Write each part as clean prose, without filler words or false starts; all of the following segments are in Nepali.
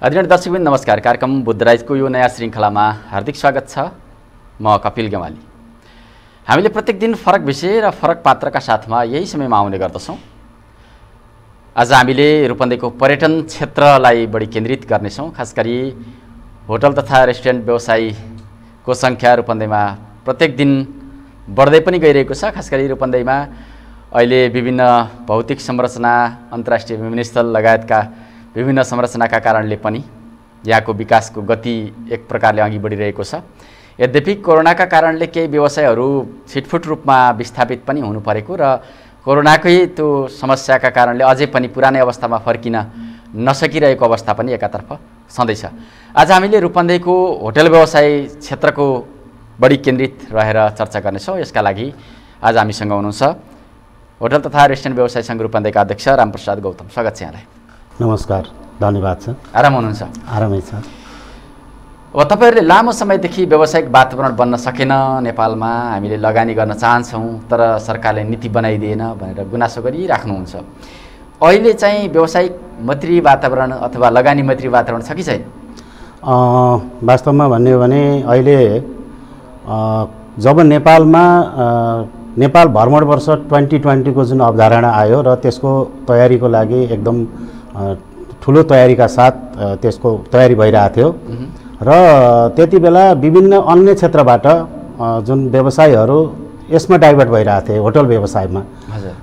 आदरणीय दर्शकवृन्द नमस्कार। कार्यक्रम बुद्धराइजको यो नयाँ श्रृङ्खलामा हार्दिक स्वागत छ। म कपिल गेवाली। हामीले प्रत्येक दिन फरक विषय र फरक पात्रका साथमा यही समयमा आउने गर्दछौँ। आज हामीले रूपन्देहीको पर्यटन क्षेत्रलाई बढी केन्द्रित गर्नेछौँ। खास गरी होटल तथा रेस्टुरेन्ट व्यवसायीको सङ्ख्या रूपन्देहीमा प्रत्येक दिन बढ्दै पनि गइरहेको छ। खास गरी रूपन्देहीमा अहिले विभिन्न भौतिक संरचना, अन्तर्राष्ट्रिय विमानस्थल लगायतका विभिन्न संरचनाका कारणले पनि यहाँको विकासको गति एक प्रकारले अघि बढिरहेको छ। यद्यपि कोरोनाका कारणले केही व्यवसायहरू छिटफुट रूपमा विस्थापित पनि हुनु परेको र कोरोनाकै त्यो समस्याका कारणले अझै पनि पुरानै अवस्थामा फर्किन नसकिरहेको अवस्था पनि एकातर्फ छँदैछ। आज हामीले रूपन्देहीको होटल व्यवसाय क्षेत्रको बढी केन्द्रित रहेर चर्चा गर्नेछौँ। यसका लागि आज हामीसँग हुनुहुन्छ होटल तथा रेस्टुरेन्ट व्यवसाय सङ्घ रूपन्देहीका अध्यक्ष रामप्रसाद गौतम। स्वागत छ यहाँलाई। नमस्कार, धन्यवाद छ। आराम हुनुहुन्छ? आरामै छ। अब तपाईँहरूले लामो समयदेखि व्यावसायिक वातावरण बन्न सकेन नेपालमा, हामीले लगानी गर्न चाहन्छौँ तर सरकारले नीति बनाइदिएन भनेर गुनासो गरिराख्नुहुन्छ। अहिले चाहिँ व्यावसायिक मैत्री वातावरण अथवा लगानी मैत्री वातावरण छ कि छैन? वास्तवमा भन्ने हो भने अहिले जब नेपालमा नेपाल भ्रमण वर्ष 2020 को जुन अवधारणा आयो र त्यसको तयारीको लागि एकदम ठुलो तयारीका साथ त्यसको तयारी भइरहेको थियो र त्यति बेला विभिन्न अन्य क्षेत्रबाट जुन व्यवसायहरू यसमा डाइभर्ट भइरहेको थिए होटल व्यवसायमा।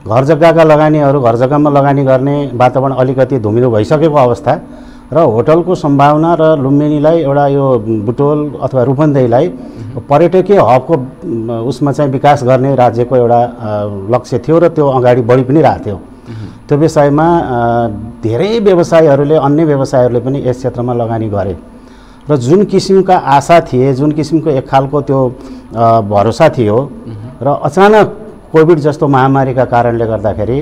घर जग्गाका लगानीहरू घर जग्गामा लगानी गर्ने वातावरण अलिकति धुमिलो भइसकेको अवस्था र होटलको सम्भावना र लुम्बिनीलाई एउटा यो बुटोल अथवा रूपन्देहीलाई पर्यटकीय हबको उसमा चाहिँ विकास गर्ने राज्यको एउटा लक्ष्य थियो र त्यो अगाडि बढी पनि रहेको थियो। त्यो विषयमा धेरै व्यवसायीहरूले अन्य व्यवसायीहरूले पनि यस क्षेत्रमा लगानी गरे र जुन किसिमका आशा थिए, जुन किसिमको एक खालको त्यो भरोसा थियो र अचानक कोभिड जस्तो महामारीका कारणले गर्दाखेरि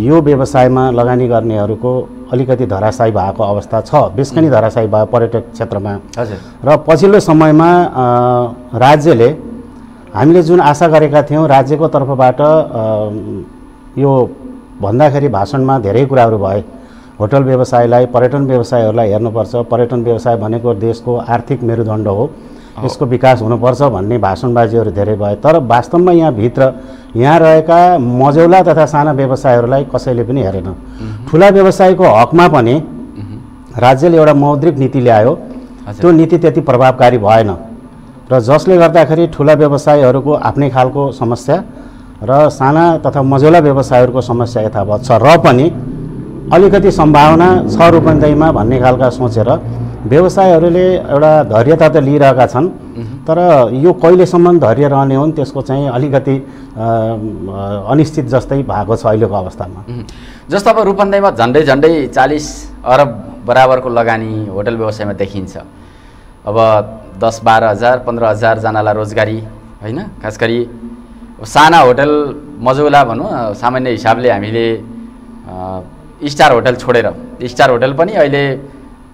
यो व्यवसायमा लगानी गर्नेहरूको अलिकति धराशायी भएको अवस्था छ। बेसकनी धराशायी भयो पर्यटक क्षेत्रमा। र पछिल्लो समयमा राज्यले हामीले जुन आशा गरेका थियौँ राज्यको तर्फबाट यो भन्दाखेरि भाषणमा धेरै कुराहरू भए। होटल व्यवसायलाई, पर्यटन व्यवसायहरूलाई हेर्नुपर्छ, पर्यटन व्यवसाय भनेको देशको आर्थिक मेरुदण्ड हो, यसको विकास हुनुपर्छ भन्ने भाषणबाजीहरू धेरै भए। तर वास्तवमा यहाँ रहेका मझौला तथा साना व्यवसायहरूलाई कसैले पनि हेरेन। ठुला व्यवसायको हकमा पनि राज्यले एउटा मौद्रिक नीति ल्यायो, त्यो नीति त्यति प्रभावकारी भएन र जसले गर्दाखेरि ठुला व्यवसायहरूको आफ्नै खालको समस्या र साना तथा मझौला व्यवसायहरूको समस्या यथावत छ र पनि अलिकति सम्भावना छ रूपन्देहीमा भन्ने खालका सोचेर व्यवसायहरूले एउटा धैर्यता त लिइरहेका छन् तर यो कहिलेसम्म धैर्य रहने हुन् त्यसको चाहिँ अलिकति अनिश्चित जस्तै भएको छ अहिलेको अवस्थामा। जस्तो अब रूपन्देहीमा झन्डै 40 अरब बराबरको लगानी होटल व्यवसायमा देखिन्छ। अब 10-12 हजार 15 हजार जनालाई रोजगारी, होइन? खास गरी साना होटल मझौला भनौँ सामान्य हिसाबले हामीले स्टार होटल छोडेर, स्टार होटल पनि अहिले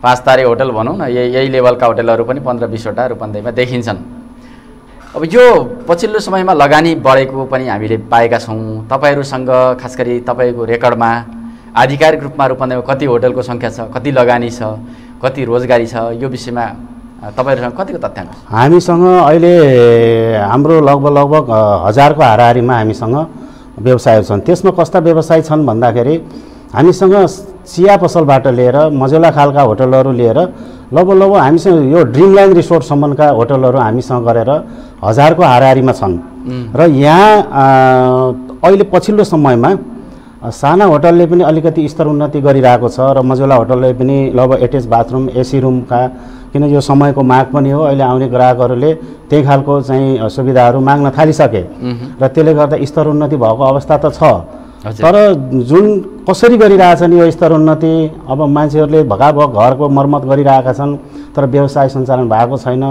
5 तारे होटल भनौँ न, यही लेभलका होटलहरू पनि 15-20 वटा रूपन्देहीमा देखिन्छन्। अब यो पछिल्लो समयमा लगानी बढेको पनि हामीले पाएका छौँ। तपाईँहरूसँग खास गरी तपाईँको रेकर्डमा आधिकारिक रूपमा रूपन्देहीमा कति होटलको सङ्ख्या छ, कति लगानी छ, कति रोजगारी छ, यो विषयमा तपाईँहरूसँग कतिको तथ्याङ्क? हामीसँग अहिले हाम्रो लगभग 1000 को हाराहारीमा हामीसँग व्यवसायहरू छन्। त्यसमा कस्ता व्यवसाय छन् भन्दाखेरि हामीसँग चिया पसलबाट लिएर मझौला खालका होटलहरू लिएर लगभग हामीसँग यो ड्रिमल्यान्ड रिसोर्टसम्मका होटलहरू हामीसँग गरेर 1000 को हाराहारीमा छन्। र यहाँ अहिले पछिल्लो समयमा साना होटलले पनि अलिकति स्तर उन्नति गरिरहेको छ र मझौला होटलले पनि लगभग एटेच बाथरुम, एसी रुमका, किन यो समयको माग पनि हो, अहिले आउने ग्राहकहरूले त्यही खालको चाहिँ सुविधाहरू माग्न थालिसके र त्यसले गर्दा स्तर उन्नति भएको अवस्था त छ। तर जुन कसरी गरिरहेछन् यो स्तर उन्नति, अब मान्छेहरूले भगाभग घरको मर्मत गरिरहेका छन् तर व्यवसाय सञ्चालन भएको छैन।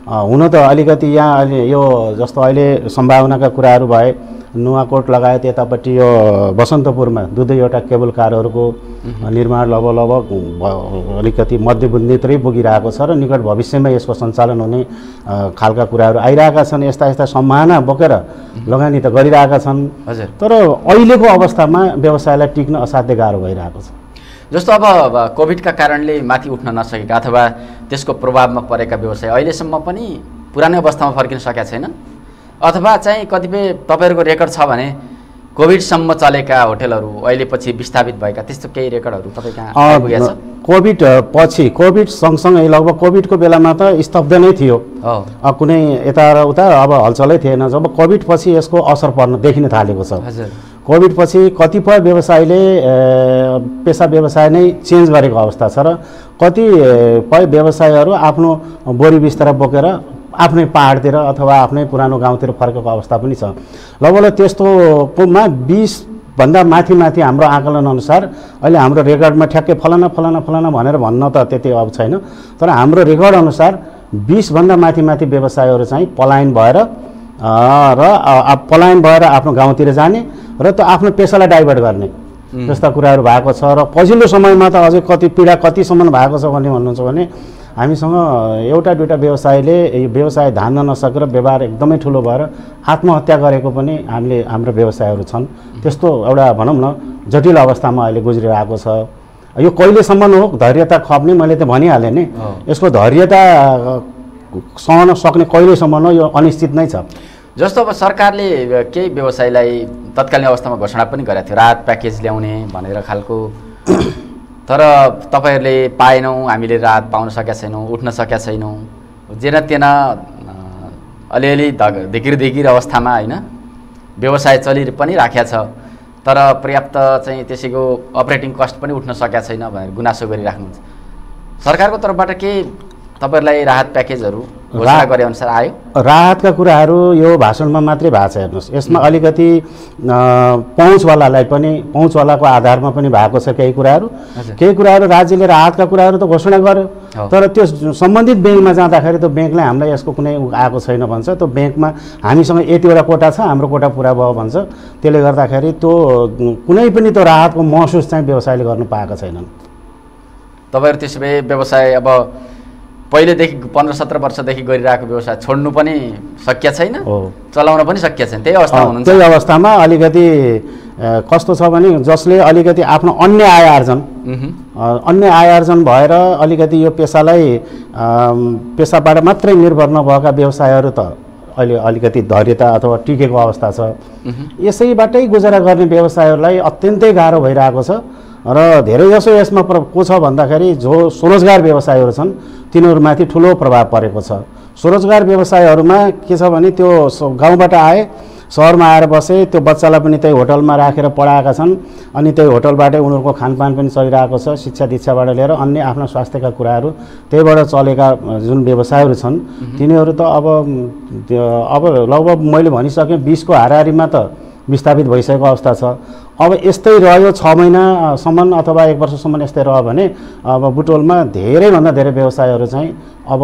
हुन त अलिकति यहाँ अहिले यो जस्तो अहिले सम्भावनाका कुराहरू भए नुवाकोट लगायत यतापट्टि यो बसन्तपुरमा 2-2वटा केबल कारहरूको निर्माण लगभग अलिकति मध्यबुद्धितिरै पुगिरहेको छ र निकट भविष्यमा यसको सञ्चालन हुने खालका कुराहरू आइरहेका छन्। यस्ता सम्भावना बोकेर लगानी त गरिरहेका छन् तर अहिलेको अवस्थामा व्यवसायलाई टिक्न असाध्य गाह्रो भइरहेको छ। जस्तो अब कोभिडका कारणले माथि उठ्न नसकेका अथवा त्यसको प्रभावमा परेका व्यवसाय अहिलेसम्म पनि पुरानै अवस्थामा फर्किन सकेका छैनन् अथवा चाहिँ कतिपय तपाईँहरूको रेकर्ड छ भने कोभिडसम्म चलेका होटलहरू अहिले पछि विस्थापित भएका त्यस्तो केही रेकर्डहरू तपाईँ कहाँ आइपुगेको छ? कोभिड पछि कोभिड सँगसँगै लगभग कोभिडको बेलामा त स्तब्ध नै थियो, कुनै यता र उता अब हलचलै थिएन। जब कोभिड पछि यसको असर पर्न देखिन थालेको छ। कोभिड पछि कतिपय व्यवसायले पेसा व्यवसाय नै चेन्ज गरेको अवस्था छ र कतिपय व्यवसायहरू आफ्नो बोरी बिस्तारा बोकेर आफ्नै पहाडतिर अथवा आफ्नै पुरानो गाउँतिर फर्केको अवस्था पनि छ। लगभग त्यस्तोमा 20 भन्दा माथि हाम्रो आकलन अनुसार अहिले हाम्रो रेकर्डमा ठ्याक्कै फलाना भनेर भन्न त त्यति अब छैन, तर हाम्रो रेकर्ड अनुसार 20 भन्दा माथि व्यवसायहरू चाहिँ पलायन भएर आफ्नो गाउँतिर जाने र त आफ्नो पेसालाई डाइभर्ट गर्ने जस्ता कुराहरू भएको छ। र पछिल्लो समयमा त अझै कति पीडा कतिसम्म भएको छ भन्नुहुन्छ भने हामीसँग एउटा दुईटा व्यवसायले व्यवसाय धान्न नसकेर व्यवहार एकदमै ठुलो भएर आत्महत्या गरेको पनि हाम्रो व्यवसायहरू छन्। त्यस्तो एउटा भनौँ न जटिल अवस्थामा अहिले गुज्रिरहेको छ। यो कहिलेसम्म हो धैर्यता खप्ने, मैले त भनिहालेँ नि, यसको धैर्यता सहन सक्ने कहिलेसम्म हो यो अनिश्चित नै छ। जस्तो अब सरकारले केही व्यवसायलाई तत्कालीन अवस्थामा घोषणा पनि गरेको थियो राहत प्याकेज ल्याउने भनेर खालको, तर तपाईँहरूले पाएनौँ, हामीले राहत पाउन सकेका छैनौँ, उठ्न सकेका छैनौँ, जेन तेन अलिअलि धिकिर अवस्थामा होइन व्यवसाय चलि पनि राखेको छ, तर पर्याप्त चाहिँ त्यसैको अपरेटिङ कस्ट पनि उठ्न सकेका छैन भनेर गुनासो गरिराख्नुहुन्छ। सरकारको तर्फबाट के तपाईहरुलाई राहत प्याकेजहरु घोषणा गरे अनुसार आयो? राहतका कुराहरु यो भाषणमा मात्रै भएको छ। हेर्नुस्, यसमा अलिकति पहुँचवालालाई पनि पहुँचवालाको आधारमा पनि भएको छ केही कुराहरु राज्यले राहतका कुराहरु त घोषणा गर्यो, तर त्यो सम्बन्धित बैंकमा जाँदाखेरि त बैंकले हामीलाई यसको कुनै आएको छैन भन्छ। त्यो बैंकमा हामीसँग यतिवटा कोटा छ, हाम्रो कोटा पूरा भयो भन्छ। त्यसले गर्दाखेरि त्यो कुनै पनि त्यो राहतको महसुस चाहिँ व्यवसायले गर्नु पाएका छैनन्। तपाईहरु त्यसैले व्यवसाय अब पहिलेदेखि 15-17 वर्षदेखि गरिरहेको व्यवसाय छोड्नु पनि शक्य छैन, चलाउन पनि शक्य छैन, त्यही अवस्थामा हुनुहुन्छ। त्यही अवस्थामा अलिकति कस्तो छ भने जसले अलिकति आफ्नो अन्य आय आर्जन भएर अलिकति यो पेसालाई पेसाबाट मात्रै निर्भर नभएका व्यवसायहरू त अहिले अलिकति धैर्यता अथवा टिकेको अवस्था छ। यसैबाटै गुजारा गर्ने व्यवसायहरूलाई अत्यन्तै गाह्रो भइरहेको छ र धेरैजसो यसमा को छ भन्दाखेरि जो स्वरोजगार व्यवसायहरू छन् तिनीहरूमाथि ठुलो प्रभाव परेको छ। स्वरोजगार व्यवसायहरूमा के छ भने त्यो गाउँबाट आए, सहरमा आएर बसे, त्यो बच्चालाई पनि त्यही होटलमा राखेर पढाएका छन्, अनि त्यही होटलबाटै उनीहरूको खानपान पनि चलिरहेको छ, शिक्षा दीक्षाबाट लिएर अन्य आफ्ना स्वास्थ्यका कुराहरू त्यहीबाट चलेका जुन व्यवसायहरू छन् तिनीहरू त अब लगभग मैले भनिसकेँ 20 को हाराहारीमा त विस्थापित भइसकेको अवस्था छ। अब यस्तै रह्यो 6 महिनासम्म अथवा 1 वर्षसम्म यस्तै रह्यो भने अब बुटोलमा धेरैभन्दा धेरै व्यवसायहरू चाहिँ अब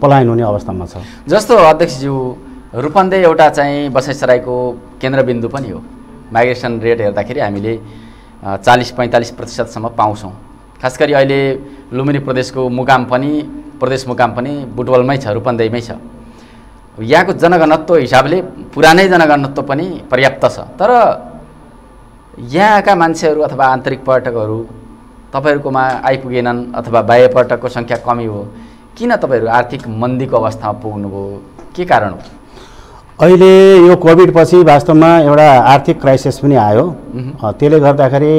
पलायन हुने अवस्थामा छ। जस्तो अध्यक्षज्यू, रूपन्देही एउटा चाहिँ बसाइसराईको केन्द्रबिन्दु पनि हो। माइग्रेसन रेट हेर्दाखेरि हामीले 40-45% पाउँछौँ। खास गरी अहिले लुम्बिनी प्रदेशको प्रदेश मुकाम पनि बुटवलमै छ, रूपन्देहीमै छ। यहाँको जनघनत्व हिसाबले पुरानै जनघनत्व पनि पर्याप्त छ, तर यहाँका मान्छेहरू अथवा आन्तरिक पर्यटकहरू तपाईहरुकोमा आइपुगेनन् अथवा बाह्य पर्यटकको संख्या कमी हो। किन तपाईहरु आर्थिक मन्दीको अवस्थामा पुग्नुभयो? के कारण हो? अहिले यो कोभिड पछि वास्तवमा एउटा आर्थिक क्राइसिस पनि आयो। त्यसले गर्दाखेरि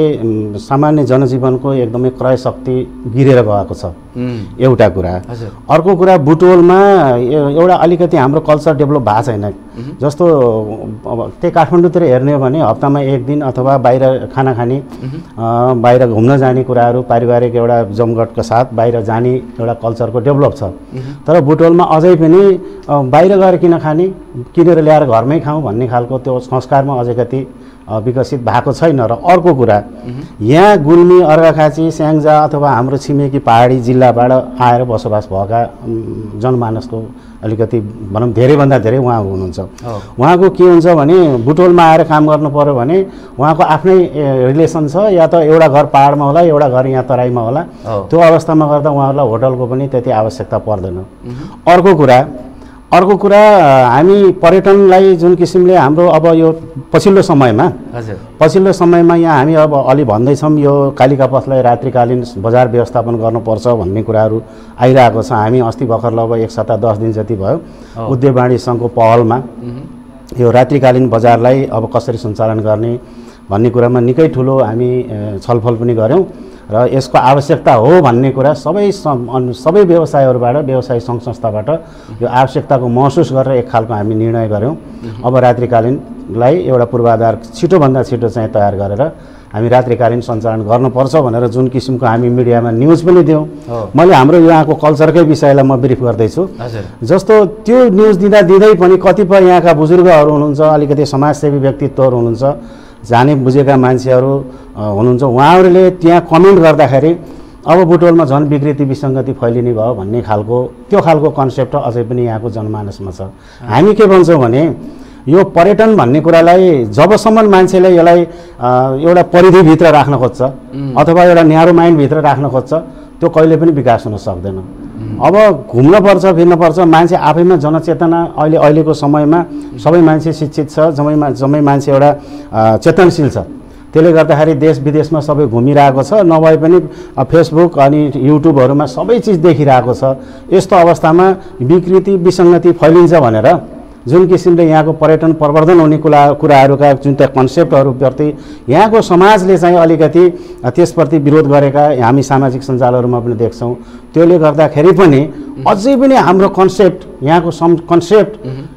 सामान्य जनजीवनको एकदमै क्रय शक्ति गिरेर गएको छ, एउटा कुरा। अर्को कुरा, बुटोलमा एउटा अलिकति हाम्रो कल्चर डेभलप भएको छैन। जस्तो त्यही काठमाडौँतिर हेर्ने हो भने हप्तामा 1 दिन अथवा बाहिर खाना खाने, बाहिर घुम्न जाने कुराहरू पारिवारिक एउटा जमघटका साथ बाहिर जाने एउटा कल्चरको डेभलप छ। तर बुटोलमा अझै पनि बाहिर गएर किन खाने, किनेर ल्याएर घरमै खाउँ भन्ने खालको त्यो संस्कारमा अझै कति विकसित भएको छैन। र अर्को कुरा, यहाँ गुल्मी, अर्घाखाँची, स्याङ्जा अथवा हाम्रो छिमेकी पहाडी जिल्लाबाट आएर बसोबास भएका जनमानसको अलिकति भनौँ धेरैभन्दा धेरै उहाँहरू हुनुहुन्छ। उहाँको के हुन्छ भने बुटोलमा आएर काम गर्नु पर्यो भने उहाँको आफ्नै रिलेसन छ, या त एउटा घर पहाडमा होला, एउटा घर यहाँ तराईमा होला। त्यो अवस्थामा गर्दा उहाँहरूलाई होटलको पनि त्यति आवश्यकता पर्दैन। अर्को कुरा, अर्को कुरा हामी पर्यटनलाई जुन किसिमले हाम्रो अब यो पछिल्लो समयमा यहाँ हामी अब अलि भन्दैछौँ यो कालिका पथलाई रात्रिकालीन बजार व्यवस्थापन गर्नुपर्छ भन्ने कुराहरू आइरहेको छ। हामी अस्ति भर्खर लगभग 1 सप्ताह 10 दिन जति भयो उद्योग वाणिज्य सङ्घको पहलमा यो रात्रिकालीन बजारलाई अब कसरी सञ्चालन गर्ने भन्ने कुरामा निकै ठुलो हामी छलफल पनि गऱ्यौँ र यसको आवश्यकता हो भन्ने कुरा सबै व्यवसायहरूबाट व्यवसायी सङ्घ संस्थाबाट यो आवश्यकताको महसुस गरेर एक खालको हामी निर्णय गऱ्यौँ। अब रात्रिकालीनलाई एउटा पूर्वाधार छिटोभन्दा छिटो चाहिँ तयार गरेर हामी रात्रिकालीन सञ्चालन गर्नुपर्छ भनेर जुन किसिमको हामी मिडियामा न्युज पनि दियौँ। मैले हाम्रो यहाँको कल्चरकै विषयलाई म ब्रिफ गर्दैछु। जस्तो त्यो न्युज दिँदै पनि कतिपय यहाँका बुजुर्गहरू हुनुहुन्छ, अलिकति समाजसेवी व्यक्तित्वहरू हुनुहुन्छ, जाने बुझेका मान्छेहरू हुनुहुन्छ, उहाँहरूले त्यहाँ कमेन्ट गर्दाखेरि अब बुटवलमा झन् विकृति विसङ्गति फैलिने भयो भन्ने खालको त्यो खालको कन्सेप्ट अझै पनि यहाँको जनमानसमा छ। हामी के भन्छौँ भने यो पर्यटन भन्ने कुरालाई जबसम्म मान्छेले यसलाई एउटा परिधिभित्र राख्न खोज्छ अथवा एउटा न्यारो माइन्डभित्र राख्न खोज्छ त्यो कहिले पनि विकास हुन सक्दैन। अब घुम्नुपर्छ फिर्नुपर्छ, मान्छे आफैमा जनचेतना अहिलेको समयमा सबै मान्छे शिक्षित छ, जम्मै मान्छे एउटा चेतनशील छ। त्यसले गर्दाखेरि देश विदेशमा सबै घुमिरहेको छ, नभए पनि फेसबुक अनि युट्युबहरूमा सबै चिज देखिरहेको छ। यस्तो अवस्थामा विकृति विसङ्गति फैलिन्छ भनेर जुन किसिमले यहाँको पर्यटन प्रवर्धन हुने कुराहरूका जुन त्यो कन्सेप्टहरूप्रति यहाँको समाजले चाहिँ अलिकति त्यसप्रति विरोध गरेका हामी सामाजिक सञ्जालहरूमा पनि देख्छौँ। त्यसले गर्दाखेरि पनि अझै पनि हाम्रो कन्सेप्ट यहाँको कन्सेप्ट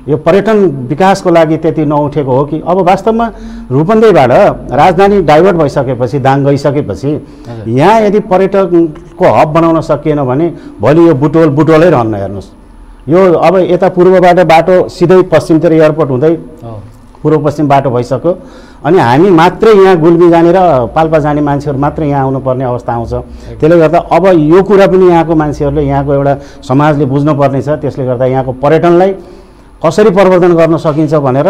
यो पर्यटन विकासको लागि त्यति नउठेको हो कि अब वास्तवमा रूपन्देहीबाट राजधानी डाइभर्ट भइसकेपछि दाङ गइसकेपछि यहाँ यदि पर्यटनको हब बनाउन सकिएन भने भोलि यो बुटवलै रहन्न। हेर्नुहोस् यो अब यता पूर्वबाट बाटो सिधै पश्चिमतिर एयरपोर्ट हुँदै पूर्व पश्चिम बाटो भइसक्यो अनि हामी मात्रै यहाँ गुल्मी जाने र पाल्पा जाने मान्छेहरू मात्रै यहाँ आउनुपर्ने अवस्था आउँछ। त्यसले गर्दा अब यो कुरा पनि यहाँको मान्छेहरूले यहाँको एउटा समाजले बुझ्नुपर्ने छ। त्यसले गर्दा यहाँको पर्यटनलाई कसरी प्रवर्धन गर्न सकिन्छ भनेर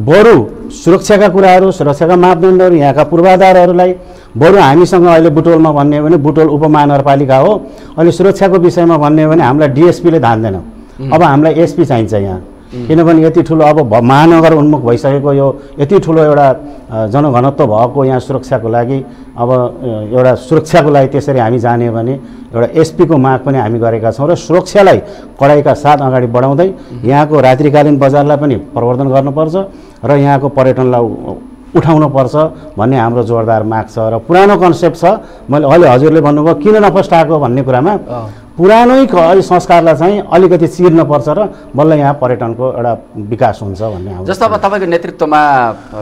बरु सुरक्षाका कुराहरू, सुरक्षाका मापदण्डहरू, यहाँका पूर्वाधारहरूलाई बरु हामीसँग अहिले बुटवलमा भन्ने हो भने बुटवल उपमहानगरपालिका हो, अहिले सुरक्षाको विषयमा भन्ने हो भने हामीलाई डिएसपीले ध्यान दिएन, अब हामीलाई एसपी चाहिन्छ यहाँ। किनभने यति ठुलो अब महानगर उन्मुख भइसकेको यो यति ठुलो एउटा जनघनत्व भएको यहाँ सुरक्षाको लागि अब एउटा सुरक्षाको लागि त्यसरी हामी जाने भने एउटा एसपीको माग पनि हामी गरेका छौँ र सुरक्षालाई कडाइका साथ अगाडि बढाउँदै यहाँको रात्रिकालीन बजारलाई पनि प्रवर्धन गर्नुपर्छ र यहाँको पर्यटनलाई उठाउनुपर्छ भन्ने हाम्रो जोरदार माग छ। र पुरानो कन्सेप्ट छ, मैले अहिले हजुरले भन्नुभयो किन नफस्टाएको भन्ने कुरामा पुरानै संस्कारलाई चाहिँ अलिकति चिर्नुपर्छ र बल्ल यहाँ पर्यटनको एउटा विकास हुन्छ भन्ने हाम्रो। जस्तो अब तपाईँको नेतृत्वमा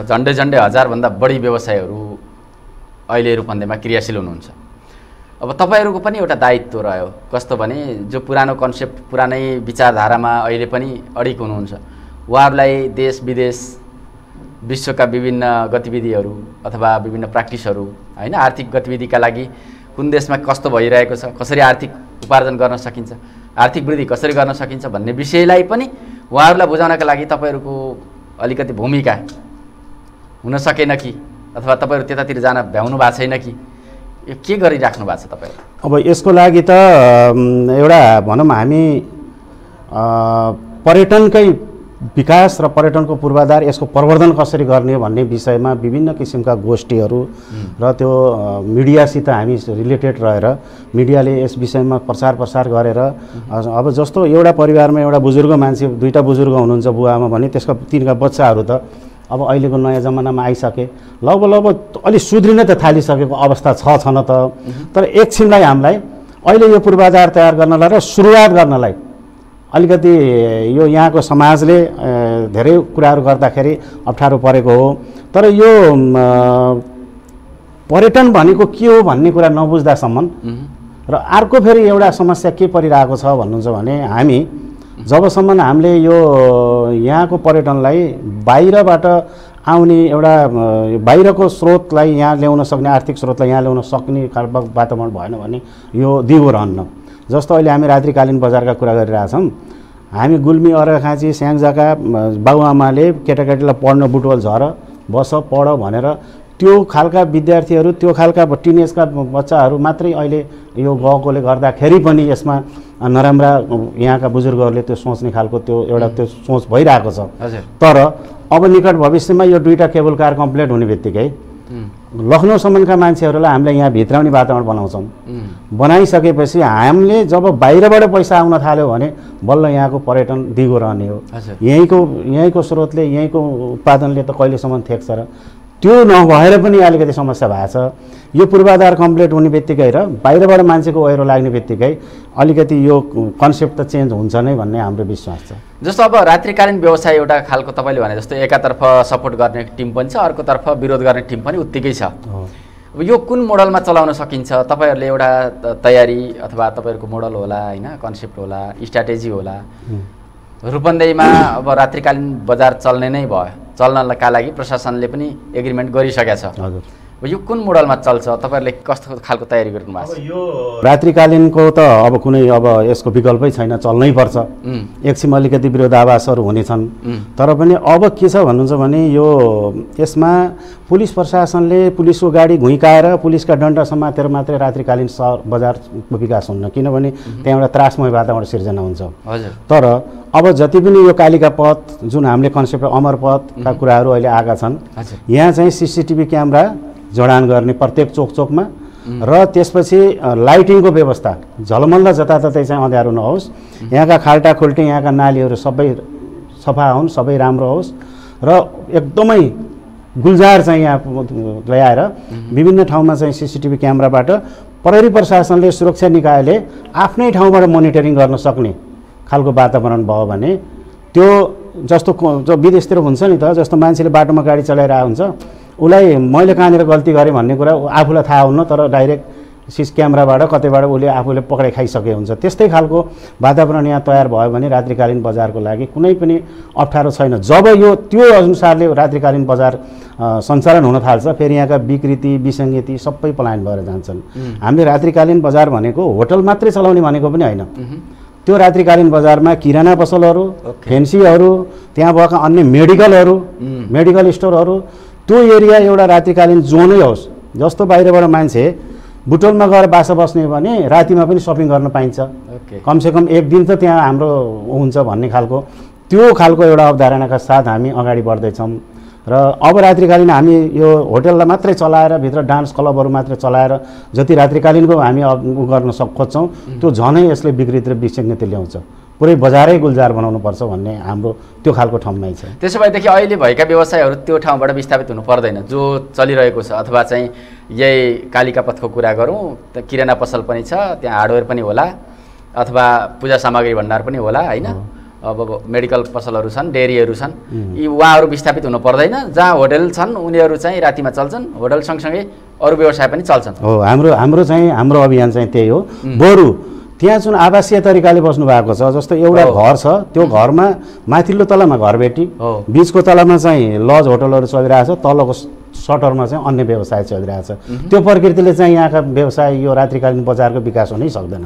झन्डै 1000भन्दा बढी व्यवसायहरू अहिले रूपन्देहीमा क्रियाशील हुनुहुन्छ। अब तपाईँहरूको पनि एउटा दायित्व रह्यो कस्तो भने जो पुरानो कन्सेप्ट पुरानै विचारधारामा अहिले पनि अडिक हुनुहुन्छ, उहाँहरूलाई देश विदेश विश्वका विभिन्न गतिविधिहरू अथवा विभिन्न प्र्याक्टिसहरू होइन आर्थिक गतिविधिका लागि कुन देशमा कस्तो भइरहेको छ, कसरी आर्थिक उपार्जन गर्न सकिन्छ, आर्थिक वृद्धि कसरी गर्न सकिन्छ भन्ने विषयलाई पनि उहाँहरूलाई बुझाउनका लागि तपाईँहरूको अलिकति भूमिका हुन सकेन कि अथवा तपाईँहरू त्यतातिर जान भ्याउनु भएको छैन कि यो के गरिराख्नु भएको छ तपाईँहरू? अब यसको लागि त एउटा भनौँ हामी पर्यटनकै विकास र पर्यटनको पूर्वाधार यसको प्रवर्धन कसरी गर्ने भन्ने विषयमा विभिन्न किसिमका गोष्ठीहरू र त्यो मिडियासित हामी रिलेटेड रहेर मिडियाले यस विषयमा प्रसार गरेर अब जस्तो एउटा परिवारमा एउटा बुजुर्ग मान्छे दुईटा बुजुर्ग हुनुहुन्छ बुवामा भने त्यसका तिनका बच्चाहरू त अब अहिलेको नयाँ जमानामा आइसके लगभग अलि सुध्रिन त थालिसकेको अवस्था छ न त। तर एकछिनलाई हामीलाई अहिले यो पूर्वाधार तयार गर्नलाई र सुरुवात गर्नलाई अलिकति यो यहाँको समाजले धेरै कुराहरू गर्दाखेरि अप्ठ्यारो परेको हो। तर यो पर्यटन भनेको के हो भन्ने कुरा नबुझ्दासम्म र अर्को फेरि एउटा समस्या के परिरहेको छ भन्नुहुन्छ भने हामी जबसम्म हामीले यो यहाँको पर्यटनलाई बाहिरबाट आउने एउटा बाहिरको स्रोतलाई यहाँ ल्याउन सक्ने आर्थिक स्रोतलाई यहाँ ल्याउन सक्ने खालको वातावरण भएन भने यो दिगो रहन्न। जस्तो अहिले हामी रात्रिकालीन बजारका कुरा गरिरहेछौँ, हामी गुल्मी अर्घाखाँची स्याङ्जाका बाबुआमाले केटाकेटीलाई पढ्न बुटवल झर बस पढ भनेर त्यो खालका विद्यार्थीहरू त्यो खालका टिनेजका बच्चाहरू मात्रै अहिले यो गएकोले गर्दाखेरि पनि यसमा नराम्रा यहाँका बुजुर्गहरूले त्यो सोच्ने खालको त्यो एउटा त्यो सोच भइरहेको छ। हजुर। तर अब निकट भविष्यमा यो 2टा केबल कार कम्प्लिट हुने बित्तिकै लखनऊसम्मका मान्छेहरूलाई हामीले यहाँ भित्राउने वातावरण बनाउँछौँ। बनाइसकेपछि हामीले जब बाहिरबाट पैसा आउन थाल्यो भने बल्ल यहाँको पर्यटन दिगो रहने हो। यहीँको स्रोतले यहीँको उत्पादनले त कहिलेसम्म थेक्छ र त्यो नभएर पनि अलिकति समस्या भएको छ। यो पूर्वाधार कम्प्लिट हुने बित्तिकै र बाहिरबाट मान्छेको ओहिरो लाग्ने बित्तिकै अलिकति यो कन्सेप्ट त चेन्ज हुन्छ नै भन्ने हाम्रो विश्वास छ। जस्तो अब रात्रिकालीन व्यवसाय एउटा खालको तपाईँले भने जस्तो एकातर्फ सपोर्ट गर्ने टिम पनि छ, अर्कोतर्फ विरोध गर्ने टिम पनि उत्तिकै छ। अब यो कुन मोडलमा चलाउन सकिन्छ? तपाईँहरूले एउटा तयारी अथवा तपाईँहरूको मोडल होला होइन, कन्सेप्ट होला, स्ट्राटेजी होला। रूपन्देहीमा अब रात्रिकालीन बजार चल्ने नै भयो, चल्नका लागि प्रशासनले पनि एग्रिमेन्ट गरिसकेको छ। हजुर। यो कुन मोडलमा चल्छ? तपाईँहरूले कस्तो खालको तयारी गर्नु भएको छ? यो रात्रिकालीनको त अब कुनै अब यसको विकल्पै छैन, चल्नै पर्छ। एकछिन अलिकति विरोधाभासहरू हुनेछन्, तर पनि अब के छ भन्नुहुन्छ भने यो यसमा पुलिस प्रशासनले पुलिसको गाडी घुइकाएर पुलिसका डन्डा समातेर मात्रै रात्रिकालीन सहर बजारको विकास हुन्न, किनभने त्यहाँ एउटा त्रासमय वातावरण सिर्जना हुन्छ। हजुर। तर अब जति पनि यो कालिका पथ जुन हामीले कन्सेप्ट अमर पथका कुराहरू अहिले आएका छन्, यहाँ चाहिँ CCTV क्यामेरा जडान गर्ने प्रत्येक चोकमा र त्यसपछि लाइटिङको व्यवस्था झलमल्ल जताततै चाहिँ अँध्यारो नहोस्, यहाँका खाल्टा खुल्टी यहाँका नालीहरू सबै सफा हुन्, सबै राम्रो होस् र एकदमै गुलजार चाहिँ यहाँ ल्याएर विभिन्न ठाउँमा चाहिँ CCTV क्यामेराबाट प्रहरी प्रशासनले सुरक्षा निकायले आफ्नै ठाउँबाट मोनिटरिङ गर्न सक्ने खालको वातावरण भयो भने त्यो जस्तो जो विदेशतिर हुन्छ नि त, जस्तो मान्छेले बाटोमा गाडी चलाइरहेको हुन्छ, उसलाई मैले कहाँनिर गल्ती गरेँ भन्ने कुरा आफूलाई थाहा हुन्न, तर डाइरेक्ट सिस क्यामेराबाट कतैबाट उसले आफूले पक्राइ खाइसके हुन्छ। त्यस्तै खालको वातावरण यहाँ तयार भयो भने रात्रिकालीन बजारको लागि कुनै पनि अप्ठ्यारो छैन। जब यो त्यो अनुसारले रात्रिकालीन बजार सञ्चालन हुन थाल्छ, फेरि यहाँका विकृति विसङ्गति सबै पलायन भएर जान्छन्। हामीले रात्रिकालीन बजार भनेको होटल मात्रै चलाउने भनेको पनि होइन। त्यो रात्रिकालीन बजारमा किराना पसलहरू, फेन्सीहरू, त्यहाँ भएका अन्य मेडिकल स्टोरहरू, त्यो एरिया एउटा रात्रिकालीन जोनै होस्। जस्तो बाहिरबाट मान्छे बुटोलमा गएर बासा बस्ने भने रातिमा पनि सपिङ गर्न पाइन्छ, कमसेकम एक दिन त त्यहाँ हाम्रो हुन्छ भन्ने खालको त्यो खालको एउटा अवधारणाका साथ हामी अगाडि बढ्दैछौँ। र अब रात्रिकालीन हामी यो होटललाई मात्रै चलाएर भित्र डान्स क्लबहरू मात्रै चलाएर जति रात्रिकालीनको हामी गर्न खोज्छौँ, त्यो झनै यसले विकृति र विसङ्गति ल्याउँछ। पुरै बजारै गुलजार बनाउनुपर्छ भन्ने हाम्रो त्यो खालको ठाउँमै छ। त्यसो भएदेखि अहिले भएका व्यवसायहरू त्यो ठाउँबाट विस्थापित हुनु पर्दैन, जो चलिरहेको छ। अथवा चाहिँ यही कालिका पथको कुरा गरौँ, किराना पसल पनि छ, त्यहाँ हार्डवेयर पनि होला, अथवा पूजा सामग्री भण्डार पनि होला होइन, अब मेडिकल पसलहरू छन्, डेरीहरू छन्, यी उहाँहरू विस्थापित हुनु पर्दैन। जहाँ होटल छन् उनीहरू चाहिँ रातिमा चल्छन्, होटल सँगसँगै अरू व्यवसाय पनि चल्छन्। हो, हाम्रो अभियान चाहिँ त्यही हो। बरु त्यहाँ जुन आवासीय तरिकाले बस्नु भएको छ, जस्तो एउटा घर छ, त्यो घरमा माथिल्लो तलामा घरबेटी, बिचको तलामा चाहिँ लज होटलहरू चलिरहेछ, तलको सटरमा चाहिँ अन्य व्यवसाय चलिरहेछ। त्यो प्रकृतिले चाहिँ यहाँका व्यवसाय यो रात्रिकालीन बजारको विकास हुनै सक्दैन।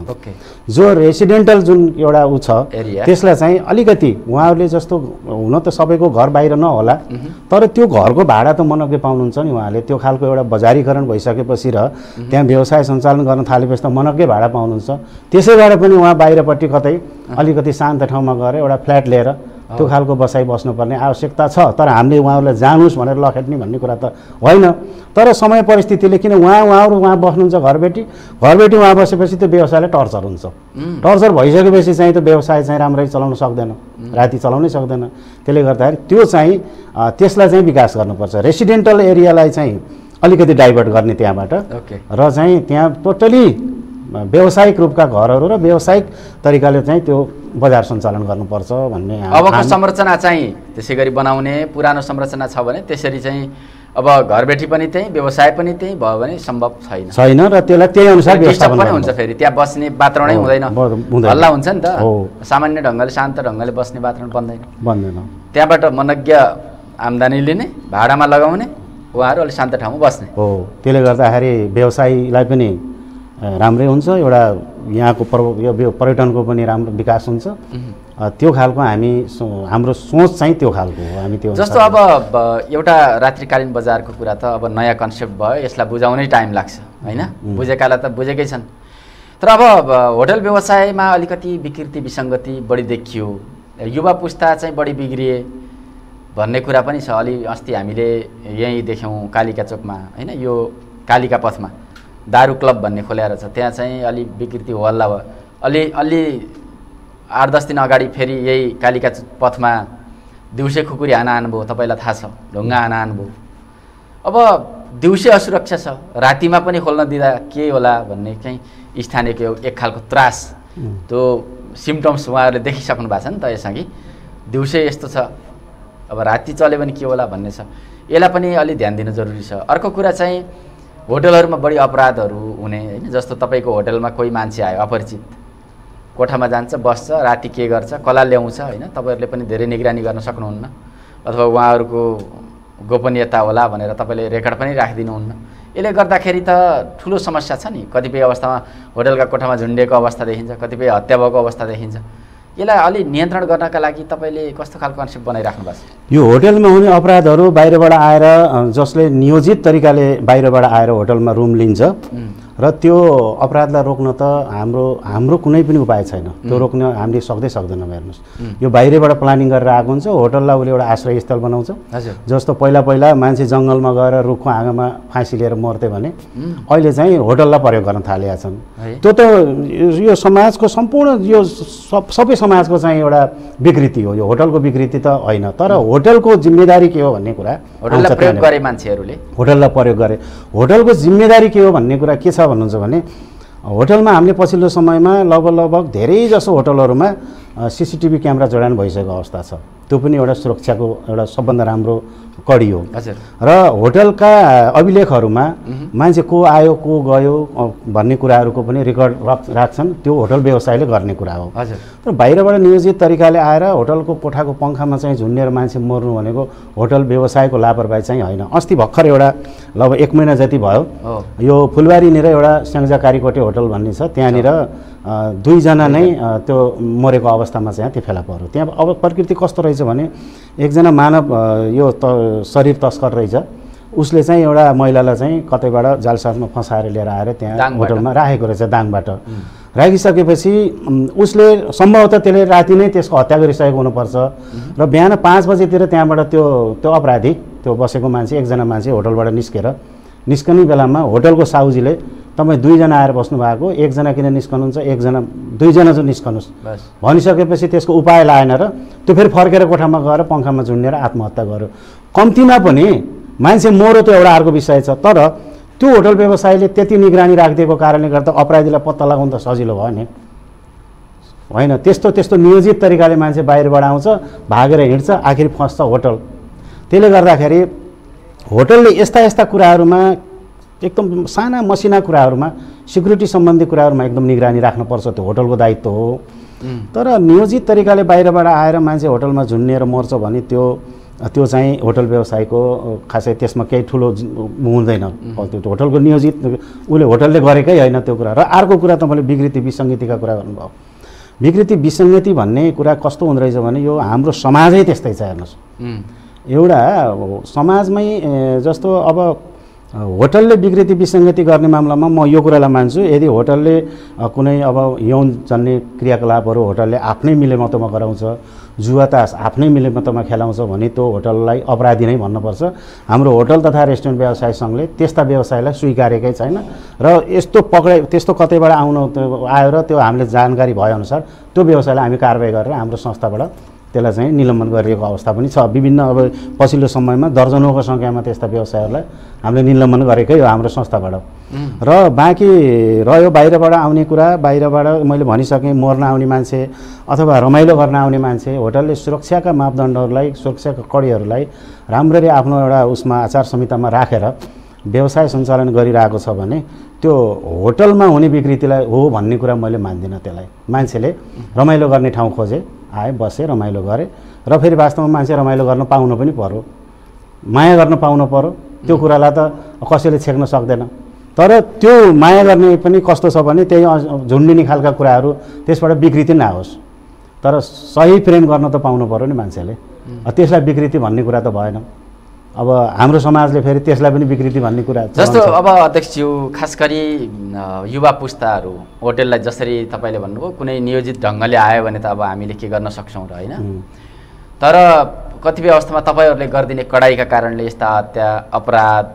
जो रेसिडेन्टल जुन एउटा ऊ छ त्यसलाई चाहिँ अलिकति उहाँहरूले जस्तो हुन त सबैको घर बाहिर नहोला, तर त्यो घरको भाडा त मनग्गे पाउनुहुन्छ नि उहाँले। त्यो खालको एउटा बजारीकरण भइसकेपछि र त्यहाँ व्यवसाय सञ्चालन गर्न थालेपछि त मनग्गे भाडा पाउनुहुन्छ। त्यसैबाट पनि उहाँ बाहिरपट्टि कतै अलिकति शान्त ठाउँमा गएर एउटा फ्ल्याट लिएर त्यो खालको बसाइ बस्नुपर्ने आवश्यकता छ। तर हामीले उहाँहरूलाई जानुहोस् भनेर लखेट्ने भन्ने कुरा त होइन, तर समय परिस्थितिले किन उहाँहरू बस्नुहुन्छ घरबेटी उहाँ बसेपछि त्यो व्यवसायलाई टर्चर हुन्छ। टर्चर भइसकेपछि चाहिँ त्यो व्यवसाय चाहिँ राम्ररी चलाउन सक्दैन, राति चलाउनै सक्दैन। त्यसले गर्दाखेरि त्यो चाहिँ त्यसलाई चाहिँ विकास गर्नुपर्छ। रेसिडेन्टल एरियालाई चाहिँ अलिकति डाइभर्ट गर्ने त्यहाँबाट र चाहिँ त्यहाँ टोटली व्यावसायिक रूपका घरहरू र व्यावसायिक तरिकाले चाहिँ त्यो बजार सञ्चालन गर्नुपर्छ भन्ने अबको संरचना चाहिँ त्यसै गरी बनाउने। पुरानो संरचना छ भने त्यसरी चाहिँ अब घरबेटी पनि त्यही, व्यवसाय पनि त्यही भयो भने सम्भव छैन र त्यसलाई त्यही अनुसार व्यवस्थापन पनि हुन्छ। फेरि त्यहाँ बस्ने वातावरणै हुँदैन, हल्ला हुन्छ नि त। सामान्य ढङ्गले शान्त ढङ्गले बस्ने वातावरण बन्दैन। त्यहाँबाट मनज्ञ आम्दानी लिने, भाडामा लगाउने, उहाँहरू अलिक शान्त ठाउँमा बस्ने हो। त्यसले गर्दाखेरि व्यवसायलाई पनि राम्रै हुन्छ, एउटा यहाँको पर्यटनको पनि राम्रो विकास हुन्छ। त्यो खालको हाम्रो सोच चाहिँ त्यो खालको हो। हामी त्यो जस्तो अब एउटा रात्रिकालीन बजारको कुरा त अब नयाँ कन्सेप्ट भयो, यसलाई बुझाउनै टाइम लाग्छ होइन। बुझेकालाई त बुझेकै छन्, तर अब होटल व्यवसायमा अलिकति विकृति विसङ्गति बढी देखियो, युवा पुस्ता चाहिँ बढी बिग्रिए भन्ने कुरा पनि छ। अलि अस्ति हामीले यहीँ देख्यौँ कालिका चोकमा होइन, यो कालिका पथमा दारू क्लब भन्ने खोलेर छ, त्यहाँ चाहिँ अलि विकृति हल्ला भयो। अलि 8-10 दिन अगाडि फेरि यही कालिका पथमा दिउँसे खुकुरी हाना आनुभयो, तपाईँलाई थाहा छ, ढुङ्गा हाना आनुभयो। अब दिउँसे असुरक्षा छ, रातिमा पनि खोल्न दिँदा के होला भन्ने चाहिँ स्थानीयको एक खालको त्रास, त्यो सिम्टम्स उहाँहरूले देखिसक्नु भएको छ नि त यसअघि। दिउँसे यस्तो छ, अब राति चल्यो भने के होला भन्ने छ, यसलाई पनि अलि ध्यान दिनु जरुरी छ। अर्को कुरा चाहिँ होटलहरूमा बढी अपराधहरू हुने होइन, जस्तो तपाईँको होटलमा कोही मान्छे आयो अपरिचित, कोठामा जान्छ, बस्छ, राति के गर्छ, कसलाई ल्याउँछ होइन, तपाईँहरूले पनि धेरै निगरानी गर्न सक्नुहुन्न, अथवा उहाँहरूको गोपनीयता होला भनेर तपाईँले रेकर्ड पनि राखिदिनुहुन्न। यसले गर्दाखेरि त ठुलो समस्या छ नि। कतिपय अवस्थामा होटलका कोठामा झुन्डिएको अवस्था देखिन्छ, कतिपय हत्या भएको अवस्था देखिन्छ। यसलाई अलि नियन्त्रण गर्नका लागि तपाईँले कस्तो खालको कन्सेप्ट बनाइराख्नु भएको छ? यो होटलमा हुने अपराधहरू बाहिरबाट आएर, जसले नियोजित तरिकाले बाहिरबाट आएर होटलमा रुम लिन्छ र त्यो अपराधलाई रोक्न त हाम्रो कुनै पनि उपाय छैन। त्यो रोक्न हामीले सक्दैनौँ। हेर्नुहोस्, यो बाहिरबाट प्लानिङ गरेर आएको हुन्छ, होटललाई उसले एउटा आश्रयस्थल बनाउँछ। जस्तो पहिला मान्छे जङ्गलमा गएर रुखको आँगामा फाँसी लिएर मर्थे भने अहिले चाहिँ होटललाई प्रयोग गर्न थालेका छन्। त्यो त यो समाजको सम्पूर्ण यो सबै समाजको चाहिँ एउटा विकृति हो। यो होटलको विकृति त होइन, तर होटलको जिम्मेदारी के हो भन्ने कुरा होटललाई प्रयोग गरे मान्छेहरूले, होटललाई प्रयोग गरे, होटलको जिम्मेदारी के हो भन्ने कुरा के छ भन्नुहुन्छ भने होटलमा हामीले पछिल्लो समयमा लगभग धेरै जसो होटलहरूमा सीसीटीभी क्यामेरा जडान भइसकेको अवस्था छ। त्यो पनि एउटा सुरक्षाको एउटा सबभन्दा राम्रो कडी हो। र होटलका अभिलेखहरूमा मान्छे को आयो को गयो भन्ने कुराहरूको पनि रेकर्ड राख्छन्, त्यो होटल व्यवसायले गर्ने कुरा हो। तर बाहिरबाट नियोजित तरिकाले आएर होटलको कोठाको पङ्खामा चाहिँ झुन्डेर मान्छे मर्नु भनेको होटल व्यवसायको लापरवाही चाहिँ होइन। अस्ति भर्खर एउटा लगभग 1 महिना जति भयो, यो फुलबारीनिर एउटा स्याङ्जा कारीकोटे होटल भन्ने छ, त्यहाँनिर 2 जना नै त्यो मरेको अवस्थामा चाहिँ त्यो फेला पर्यो। त्यहाँ अब प्रकृति कस्तो रहेछ भने एकजना मानव यो शरीर तस्कर रहेछ, उसले चाहिँ एउटा महिलालाई चाहिँ कतैबाट जालसाथमा फसाएर लिएर आएर त्यहाँ होटलमा राखेको रहेछ। दाङबाट राखिसकेपछि उसले सम्भवतः त्यसले राति नै त्यसको हत्या गरिसकेको हुनुपर्छ र बिहान 5 बजेतिर त्यहाँबाट त्यो अपराधी, त्यो बसेको मान्छे, एकजना मान्छे होटलबाट निस्कने बेलामा होटलको साउजीले तपाईँ 2 जना आएर बस्नु भएको, 1 जना किन निस्कनुहुन्छ, 2 जना चाहिँ निस्कनुहोस् भनिसकेपछि त्यसको उपाय लाएन र त्यो फेरि फर्केर कोठामा गएर पङ्खामा झुन्डेर आत्महत्या गर्यो। कम्तीमा पनि मान्छे मरो त एउटा अर्को विषय छ, तर त्यो होटल व्यवसायले त्यति निगरानी राखिदिएको कारणले गर्दा अपराधीलाई पत्ता लगाउन त सजिलो भयो नि होइन। त्यस्तो नियोजित तरिकाले मान्छे बाहिरबाट आउँछ, भागेर हिँड्छ, आखिर फस्छ होटल। त्यसले गर्दाखेरि होटलले यस्ता कुराहरूमा, एकदम साना मसिना कुराहरूमा, सिक्युरिटी सम्बन्धी कुराहरूमा एकदम निगरानी राख्नुपर्छ, त्यो होटलको दायित्व हो। तर नियोजित तरिकाले बाहिरबाट आएर मान्छे होटलमा झुन्निएर मर्छ भने त्यो चाहिँ होटल व्यवसायको खासै त्यसमा केही ठुलो हुँदैन। त्यो होटलको नियोजित उसले होटलले गरेकै होइन त्यो कुरा। र अर्को कुरा तपाईँले विकृति विसङ्गतिका कुरा गर्नुभयो। विकृति विसङ्गति भन्ने कुरा कस्तो हुँदो रहेछ भने यो हाम्रो समाजै त्यस्तै छ। हेर्नुहोस्, एउटा समाजमै जस्तो अब होटलले विकृति विसङ्गति गर्ने मामलामा म यो कुरालाई मान्छु, यदि होटलले कुनै अब यौन जन्य क्रियाकलापहरू होटलले आफ्नै मिलेमतोमा गराउँछ, जुवातास आफ्नै मिलेमतोमा खेलाउँछ भने त्यो होटललाई अपराधी नै भन्नुपर्छ। हाम्रो होटल तथा रेस्टुरेन्ट व्यवसाय सङ्घले त्यस्ता व्यवसायलाई स्वीकारेकै छैन र त्यस्तो कतैबाट आयो र त्यो हामीले जानकारी भएअनुसार त्यो व्यवसायलाई हामी कारबाही गरेर हाम्रो संस्थाबाट त्यसलाई चाहिँ निलम्बन गरिएको अवस्था पनि छ। विभिन्न अब पछिल्लो समयमा दर्जनौँको सङ्ख्यामा त्यस्ता व्यवसायहरूलाई हामीले निलम्बन गरेकै हो हाम्रो संस्थाबाट। र बाँकी रह्यो बाहिरबाट आउने कुरा, बाहिरबाट मैले भनिसकेँ मर्न आउने मान्छे अथवा रमाइलो गर्न आउने मान्छे, होटलले सुरक्षाका मापदण्डहरूलाई, सुरक्षाका कडीहरूलाई राम्ररी आफ्नो एउटा उसमा आचार संहितामा राखेर व्यवसाय सञ्चालन गरिरहेको छ भने त्यो होटलमा हुने विकृतिलाई हो भन्ने कुरा मैले मान्दिनँ। त्यसलाई मान्छेले रमाइलो गर्ने ठाउँ खोजे, आए, बसे, रमाइलो गरे र फेरि वास्तवमा मान्छे रमाइलो गर्न पाउनु पनि पर्यो, माया गर्न पाउनु पर्यो। त्यो कुरालाई त कसैले छेक्न सक्दैन। तर त्यो माया गर्ने पनि कस्तो छ भने त्यही झुन्डिने खालका कुराहरू, त्यसबाट विकृति नआओस्, तर सही प्रेम गर्न त पाउनु पर्यो नि मान्छेले। त्यसलाई विकृति भन्ने कुरा त भएन अब हाम्रो समाजले फेरि त्यसलाई पनि विकृति भन्ने कुरा जस्तो अब अध्यक्षज्यू खास गरी युवा पुस्ताहरू होटललाई जसरी तपाईँले भन्नुभयो कुनै नियोजित ढङ्गले आयो भने त अब हामीले के गर्न सक्छौँ र होइन, तर कतिपय अवस्थामा तपाईँहरूले गरिदिने कडाइका कारणले यस्ता हत्या अपराध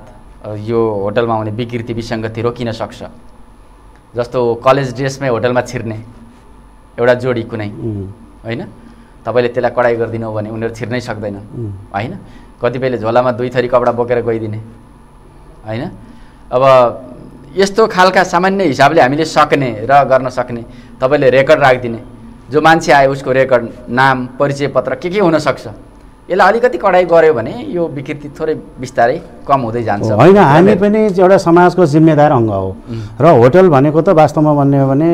यो होटलमा आउने विकृति विसङ्गति रोकिन सक्छ। जस्तो कलेज ड्रेसमै होटलमा छिर्ने एउटा जोडी कुनै होइन, तपाईँले त्यसलाई कडाइ गरिदिनु भने उनीहरू छिर्नै सक्दैनन् होइन। कतिपयले झोलामा 2 थरी कपडा बोकेर गइदिने होइन। अब यस्तो खालका सामान्य हिसाबले हामीले सक्ने र गर्न सक्ने तपाईँले रेकर्ड राखिदिने, जो मान्छे आयो उसको रेकर्ड, नाम, परिचय पत्र के हुनसक्छ, यसलाई अलिकति कडाइ गऱ्यो भने यो विकृति थोरै बिस्तारै कम हुँदै जान्छ। होइन, हामी पनि एउटा समाजको जिम्मेदार अङ्ग हो र होटल भनेको त वास्तवमा भन्ने हो भने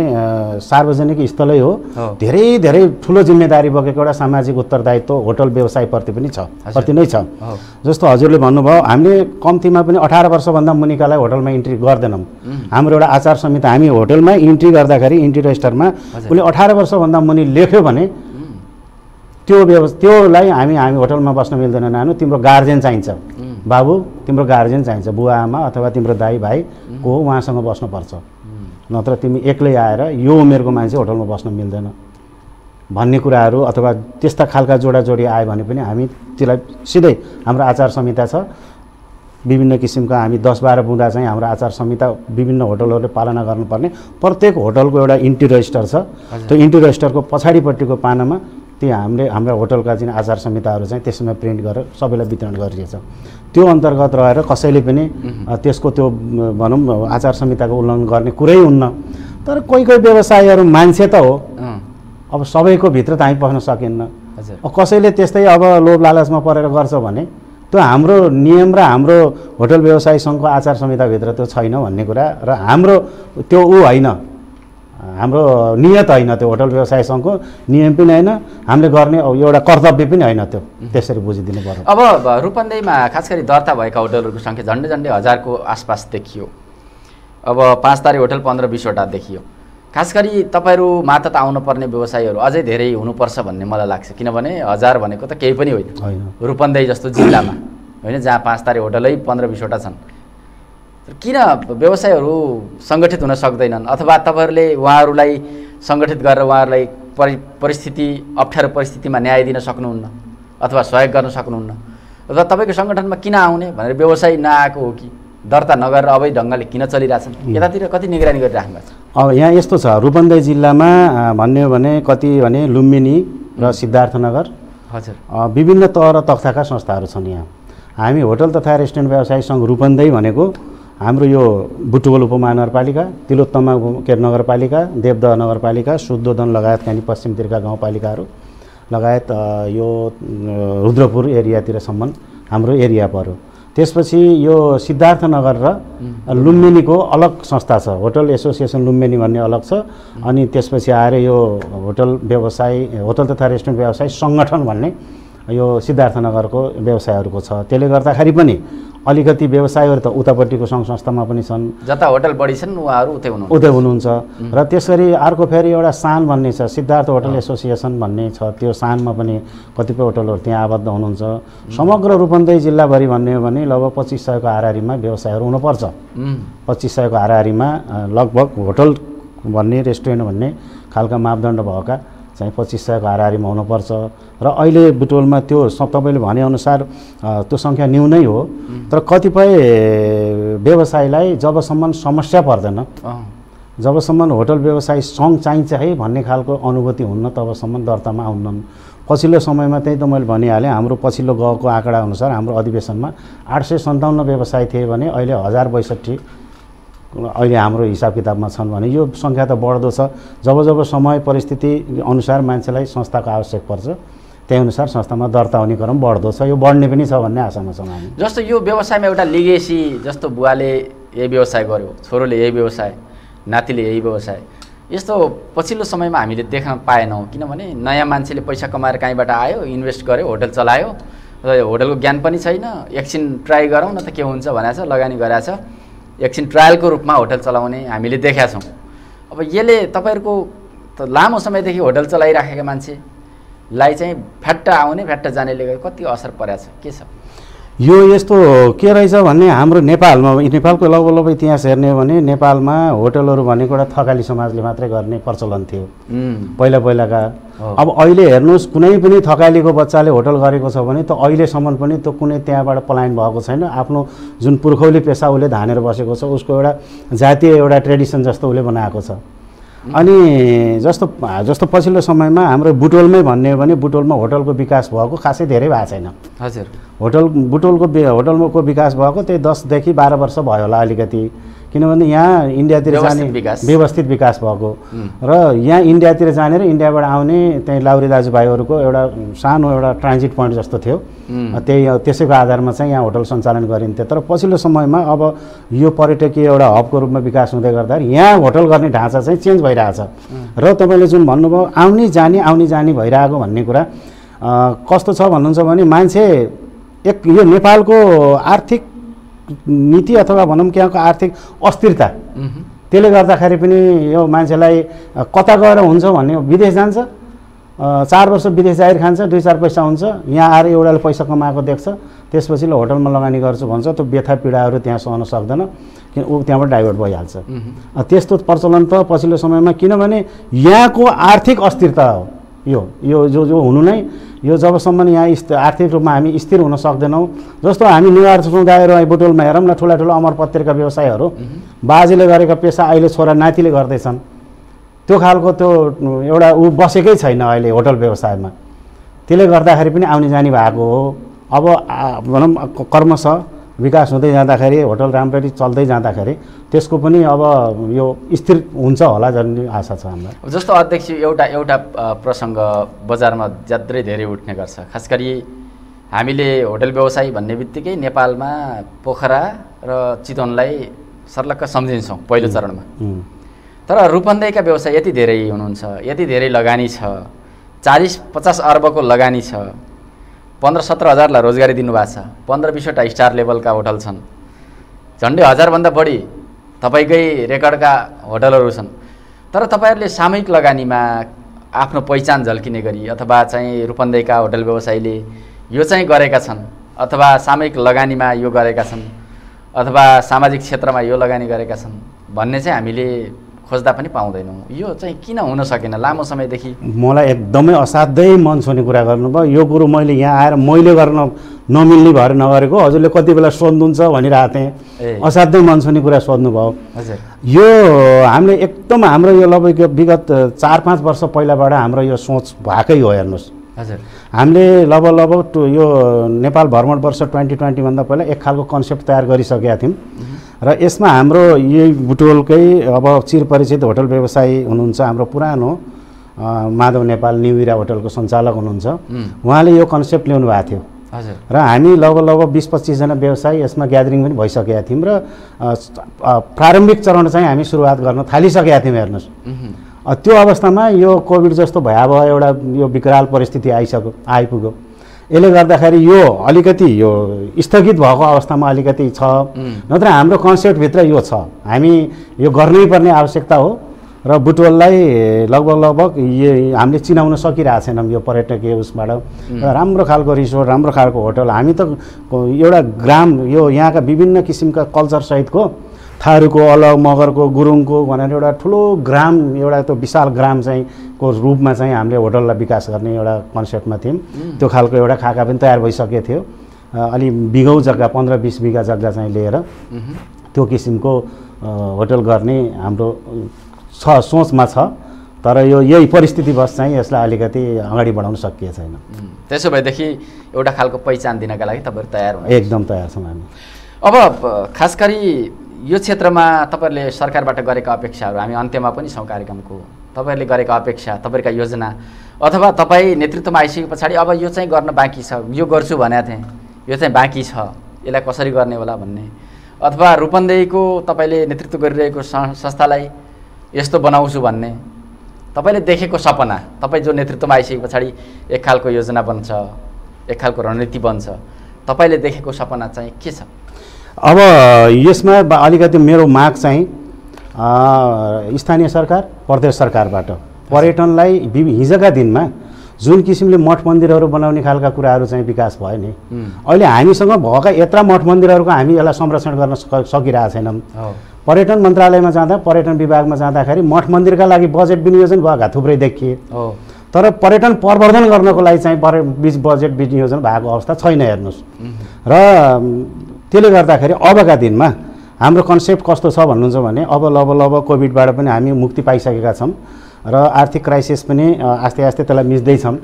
सार्वजनिक स्थलै हो। धेरै धेरै ठुलो जिम्मेदारी बोकेको एउटा सामाजिक उत्तरदायित्व होटल व्यवसायप्रति पनि छ, प्रति नै छ। जस्तो हजुरले भन्नुभयो हामीले कम्तीमा पनि 18 वर्षभन्दा मुनिकालाई होटलमा इन्ट्री गर्दैनौँ। हाम्रो एउटा आचार संहिता, हामी होटलमा इन्ट्री गर्दाखेरि इन्ट्री रजिस्टरमा उसले 18 वर्षभन्दा मुनि लेख्यो भने त्योलाई हामी होटलमा बस्न मिल्दैन। नानु तिम्रो गार्जेन चाहिन्छ, बाबु तिम्रो गार्जेन चाहिन्छ, बुवा आमा अथवा तिम्रो दाइ भाइ को हो उहाँसँग बस्नुपर्छ, नत्र तिमी एक्लै आएर यो उमेरको मान्छे होटलमा बस्न मिल्दैन भन्ने कुराहरू अथवा त्यस्ता खालका जोडाजोडी आयो भने पनि हामी त्यसलाई सिधै हाम्रो आचार संहिता छ। विभिन्न किसिमका हामी 10-12 बुँदा चाहिँ हाम्रो आचार संहिता विभिन्न होटलहरूले पालना गर्नुपर्ने प्रत्येक होटलको एउटा इन्ट्री रजिस्टर छ। त्यो इन्ट्री रजिस्टरको पछाडिपट्टिको पानामा हामीले हाम्रा होटलका जुन आचार संहिताहरू चाहिँ त्यसमा प्रिन्ट गरेर सबैलाई वितरण गरिरहेछ। त्यो अन्तर्गत रहेर कसैले पनि त्यसको त्यो भनौँ आचार संहिताको उल्लङ्घन गर्ने कुरै हुन्न। तर कोही व्यवसायहरू मान्छे त हो, अब सबैको भित्र त हामी पस्न सकिन्न। कसैले त्यस्तै अब लोभ लालचमा परेर गर्छ भने त्यो हाम्रो नियम र हाम्रो होटल व्यवसाय सङ्घको आचार संहिताभित्र त्यो छैन भन्ने कुरा र हाम्रो त्यो होइन, हाम्रो नियत होइन, त्यो होटल व्यवसाय सङ्घको नियम पनि होइन, हामीले गर्ने एउटा कर्तव्य पनि होइन। त्यो त्यसरी बुझिदिनु पर्यो। अब रूपन्देहीमा खास गरी दर्ता भएका होटलहरूको सङ्ख्या झन्डै 1000को आसपास देखियो। अब 5 तारे होटल 15-20वटा देखियो। खास गरी तपाईँहरू मात्र त आउनुपर्ने व्यवसायीहरू अझै धेरै हुनुपर्छ भन्ने मलाई लाग्छ, किनभने 1000 भनेको त केही पनि होइन रूपन्देही जस्तो जिल्लामा होइन, जहाँ 5 तारे होटलै 15-20वटा छन्। किन व्यवसायहरू सङ्गठित हुन सक्दैनन्, अथवा तपाईँहरूले उहाँहरूलाई सङ्गठित गरेर उहाँहरूलाई परिस्थिति अप्ठ्यारो परिस्थितिमा न्याय दिन सक्नुहुन्न अथवा सहयोग गर्न सक्नुहुन्न, अथवा तपाईँको सङ्गठनमा किन आउने भनेर व्यवसाय नआएको हो कि दर्ता नगरेर अवैध ढङ्गले किन चलिरहेछन्, यतातिर कति निगरानी गरिराख्नु भएको छ? अब यहाँ यस्तो छ, रूपन्देही जिल्लामा भन्ने हो भने कति भने लुम्बिनी र सिद्धार्थनगर हजुर विभिन्न तह र तख्ताका संस्थाहरू छन्। यहाँ हामी होटल तथा रेस्टुरेन्ट व्यवसाय सङ्घ रूपन्देही भनेको हाम्रो यो बुटवल उपमहानगरपालिका, तिलोत्तमा नगरपालिका, देवदह नगरपालिका, शुद्धोदन लगायतका पश्चिमतिरका गाउँपालिकाहरू लगायत यो रुद्रपुर एरियातिरसम्म हाम्रो एरिया पर्यो। त्यसपछि यो सिद्धार्थनगर र लुम्बिनीको अलग संस्था छ, होटल एसोसिएसन लुम्बिनी भन्ने अलग छ। अनि त्यसपछि आएर यो होटल तथा रेस्टुरेन्ट व्यवसाय सङ्गठन भन्ने यो सिद्धार्थनगरको व्यवसायहरूको छ। त्यसले गर्दाखेरि पनि अलिकति व्यवसायहरू त उतापट्टिको सङ्घ संस्थामा पनि छन्, जता होटल बढी छन् उहाँहरू उतै हुनुहुन्छ। र त्यसरी अर्को फेरि एउटा सान भन्ने छ, सिद्धार्थ होटल एसोसिएसन भन्ने छ, त्यो सानमा पनि कतिपय होटलहरू त्यहाँ आबद्ध हुनुहुन्छ। समग्र रूपन्देही जिल्लाभरि भन्ने हो भने लगभग 2500को हाराहारीमा व्यवसायहरू हुनुपर्छ। 2500को हाराहारीमा लगभग होटल भन्ने रेस्टुरेन्ट भन्ने खालका मापदण्ड भएका चाहिँ 2500को हाराहारीमा हुनुपर्छ। र अहिले बुटवलमा त्यो तपाईँले भनेअनुसार त्यो सङ्ख्या न्यूनै हो, तर कतिपय व्यवसायलाई जबसम्म समस्या पर्दैन, जबसम्म होटल व्यवसाय सङ्घ चाहिन्छ है भन्ने खालको अनुभूति हुन्न तबसम्म दर्तामा आउनन्। पछिल्लो समयमा त्यही त मैले भनिहालेँ, हाम्रो पछिल्लो गएको आँकडा अनुसार हाम्रो अधिवेशनमा 857 व्यवसाय थिए भने अहिले 1062 अहिले हाम्रो हिसाब किताबमा छन् भने यो सङ्ख्या त बढ्दो छ। जब जब समय परिस्थिति अनुसार मान्छेलाई संस्थाको आवश्यक पर्छ त्यही अनुसार संस्थामा दर्ता हुने क्रम बढ्दो छ, यो बढ्ने पनि छ भन्ने आशामा छौँ हामी। जस्तो यो व्यवसायमा एउटा लिगेसी, जस्तो बुवाले यही व्यवसाय गर्यो, छोरोले यही व्यवसाय, नातिले यही व्यवसाय, यस्तो पछिल्लो समयमा हामीले देख्न पाएनौँ। किनभने नयाँ मान्छेले पैसा कमाएर कहीँबाट आयो, इन्भेस्ट गर्यो, होटल चलायो, र होटलको ज्ञान पनि छैन, एकछिन ट्राई गरौँ न त के हुन्छ भनेको छ, लगानी गरेछ, एकछिन ट्रायलको रूपमा होटल चलाउने हामीले देखेका छौँ। अब यसले तपाईँहरूको त लामो समयदेखि होटल चलाइराखेका मान्छेलाई चाहिँ फ्याट्ट आउने फ्याट्ट जानेले कति असर परेको छ, के छ? यो यस्तो के रहेछ भन्ने हाम्रो नेपालमा नेपालको लगभग इतिहास हेर्ने हो भने नेपालमा होटलहरू भनेको एउटा थकाली समाजले मात्रै गर्ने प्रचलन थियो पहिलाका। अब अहिले हेर्नुहोस् कुनै पनि थकालीको बच्चाले होटल गरेको छ भने त अहिलेसम्म पनि त कुनै त्यहाँबाट पलायन भएको छैन। आफ्नो जुन पुर्खौली पेसा उसले धानेर बसेको छ, उसको एउटा जातीय एउटा ट्रेडिसन जस्तो उसले बनाएको छ। अनि जस्तो पछिल्लो समयमा हाम्रो बुटोलमै भन्ने हो भने बुटोलमा होटलको विकास भएको खासै धेरै भएको छैन। हजुर, होटलको विकास भएको त्यही 10 देखि 12 वर्ष भयो होला अलिकति, किनभने यहाँ इन्डियातिर जाने व्यवस्थित विकास भएको र यहाँ इन्डियातिर जाने र इन्डियाबाट आउने त्यही लाउरे दाजुभाइहरूको एउटा सानो एउटा ट्रान्जिट पोइन्ट जस्तो थियो। त्यसैको आधारमा चाहिँ यहाँ होटल सञ्चालन गरिन्थ्यो। तर पछिल्लो समयमा अब यो पर्यटकीय एउटा हबको रूपमा विकास हुँदै गर्दा यहाँ होटल गर्ने ढाँचा चाहिँ चेन्ज भइरहेछ र तपाईँले जुन भन्नुभयो आउने जाने भइरहेको भन्ने कुरा कस्तो छ भन्नुहुन्छ भने मान्छे यो नेपालको आर्थिक नीति अथवा भनौँ कि यहाँको आर्थिक अस्थिरता त्यसले गर्दाखेरि पनि यो मान्छेलाई कता गएर हुन्छ भन्ने विदेश जान्छ, 4 वर्ष विदेश जाहिर खान्छ, 2-4 पैसा हुन्छ, यहाँ आएर एउटाले पैसा कमाएको देख्छ, त्यसपछि होटलमा लगानी गर्छु भन्छ, त्यो व्यथा पीडाहरू त्यहाँ सहन सक्दैन, किन ऊ त्यहाँबाट डाइभर्ट भइहाल्छ। त्यस्तो प्रचलन त पछिल्लो समयमा, किनभने यहाँको आर्थिक अस्थिरता हो यो जो हुनु नै, यो जबसम्म यहाँ आर्थिक रूपमा हामी स्थिर हुन सक्दैनौँ। जस्तो हामी नेवार समुदायहरू बुटोलमा हेरौँ न, ठुला अमर पत्रिका व्यवसायहरू बाजेले गरेका पेसा अहिले छोरा नातिले गर्दैछन्, त्यो खालको त्यो एउटा बसेकै छैन अहिले होटल व्यवसायमा। त्यसले गर्दाखेरि पनि आउने जाने भएको हो। अब भनौँ कर्मशः विकास हुँदै जाँदाखेरि होटल राम्ररी चल्दै जाँदाखेरि त्यसको पनि अब यो स्थिर हुन्छ होला भन्ने आशा छ हामीलाई। जस्तो अध्यक्ष एउटा प्रसङ्ग बजारमा ज्यादै धेरै उठ्ने गर्छ, खास गरी हामीले होटल व्यवसाय भन्ने बित्तिकै नेपालमा पोखरा र चितवनलाई सर्लक्क सम्झिन्छौँ पहिलो चरणमा। तर रूपन्देहीका व्यवसाय यति धेरै हुनुहुन्छ, यति धेरै लगानी छ, 40-50 अर्बको लगानी छ, 15-17 हजारलाई रोजगारी दिनुभएको छ, 15-20वटा स्टार लेभलका होटल छन्, झन्डै 1000भन्दा बढी तपाईँकै रेकर्डका होटलहरू छन्। तर तपाईँहरूले सामूहिक लगानीमा आफ्नो पहिचान झल्किने गरी अथवा चाहिँ रूपन्देहीका होटल व्यवसायीले यो चाहिँ गरेका छन्, अथवा सामूहिक लगानीमा यो गरेका छन्, अथवा सामाजिक क्षेत्रमा यो लगानी गरेका छन् भन्ने चाहिँ हामीले खोज्दा पनि पाउँदैनौँ। यो चाहिँ किन हुन सकेन लामो समयदेखि? मलाई एकदमै असाध्यै मन छुने कुरा गर्नुभयो। यो कुरो मैले यहाँ आएर मैले गर्न नमिल्ने भएर नगरेको, हजुरले कति बेला सोध्नुहुन्छ भनिरहेको थिएँ, असाध्यै मन छुने कुरा सोध्नुभयो। हजुर, यो हामीले एकदम हाम्रो यो लगभग विगत 4-5 वर्ष पहिलाबाट हाम्रो यो सोच भएकै हो। हेर्नुहोस्, हजुर, हामीले लगभग यो नेपाल भ्रमण वर्ष 2020 भन्दा पहिला एक खालको कन्सेप्ट तयार गरिसकेका थियौँ र यसमा हाम्रो यही बुटोलकै अब चिरपरिचित होटल व्यवसायी हुनुहुन्छ हाम्रो पुरानो माधव नेपाल न्यू इरा होटलको सञ्चालक हुनुहुन्छ, उहाँले यो कन्सेप्ट ल्याउनु भएको थियो। हजुर, र हामी लगभग 20-25 जना व्यवसायी यसमा ग्यादरिङ पनि भइसकेका थियौँ र प्रारम्भिक चरण चाहिँ हामी सुरुवात गर्न थालिसकेका थियौँ। हेर्नुहोस्, त्यो अवस्थामा यो कोभिड जस्तो भयावह एउटा यो विकराल परिस्थिति आइपुग्यो। यसले गर्दाखेरि यो अलिकति यो स्थगित भएको अवस्थामा अलिकति छ, नत्र हाम्रो कन्सेप्टभित्र यो छ, हामी यो गर्नै पर्ने आवश्यकता हो। र बुटोललाई लगभग हामीले चिनाउन सकिरहेको छैनौँ यो पर्यटकीय उसबाट। राम्रो खालको रिसोर्ट, राम्रो खालको होटल, हामी त एउटा ग्राम यो यहाँका विभिन्न किसिमका कल्चरसहितको थारूको, अलग, मगरको, गुरुङको भनेर एउटा ठुलो ग्राम, एउटा त्यो विशाल ग्राम चाहिँ को रूपमा चाहिँ हामीले होटललाई विकास गर्ने एउटा कन्सेप्टमा थियौँ। त्यो खालको एउटा खाका पनि तयार भइसकेको थियो। अलि बिघौ जग्गा 15-20 बिघा जग्गा चाहिँ लिएर त्यो किसिमको होटल गर्ने हाम्रो सोचमा छ। तर यही परिस्थितिवश चाहिँ यसलाई अलिकति अगाडि बढाउन सकिएको छैन। त्यसो भएदेखि एउटा खालको पहिचान दिनका लागि तपाईँहरू तयार हुनुहुन्छ? एकदम तयार छौँ हामी। अब खास गरी यो क्षेत्रमा तपाईँहरूले सरकारबाट गरेका अपेक्षाहरू, हामी अन्त्यमा पनि छौँ कार्यक्रमको, तपाईँहरूले गरेका अपेक्षा, तपाईँहरूका योजना, अथवा तपाईँ नेतृत्वमा आइसके पछाडि अब यो चाहिँ गर्न बाँकी छ, यो गर्छु भनेको थिएँ, यो चाहिँ बाँकी छ, यसलाई कसरी गर्ने होला भन्ने, अथवा रूपन्देहीको तपाईँले नेतृत्व गरिरहेको संस्थालाई यस्तो बनाउँछु भन्ने तपाईँले देखेको सपना, तपाईँ जो नेतृत्वमा आइसके पछाडि एक खालको योजना बन्छ, एक खालको रणनीति बन्छ, तपाईँले देखेको सपना चाहिँ के छ? अब यसमा अलिकति मेरो माग चाहिँ स्थानीय सरकार, प्रदेश सरकारबाट पर्यटनलाई हिजोका दिनमा जुन किसिमले मठ मन्दिरहरू बनाउने खालका कुराहरू चाहिँ विकास भयो नि अहिले हामीसँग भएका यत्रा मठ मन्दिरहरूको हामी यसलाई संरक्षण गर्न सकिरहेका छैनौँ। पर्यटन मन्त्रालयमा जाँदा पर्यटन विभागमा जाँदाखेरि मठ मन्दिरका लागि बजेट विनियोजन भएका थुप्रै देखिए तर पर्यटन प्रवर्धन गर्नको लागि चाहिँ बजेट विनियोजन भएको अवस्था छैन हेर्नुहोस्। र त्यसले गर्दाखेरि अबका दिनमा हाम्रो कन्सेप्ट कस्तो छ भन्नुहुन्छ भने अब लब कोभिडबाट पनि हामी मुक्ति पाइसकेका छौँ र आर्थिक क्राइसिस पनि आस्ते आस्ते त्यसलाई मिच्दैछौँ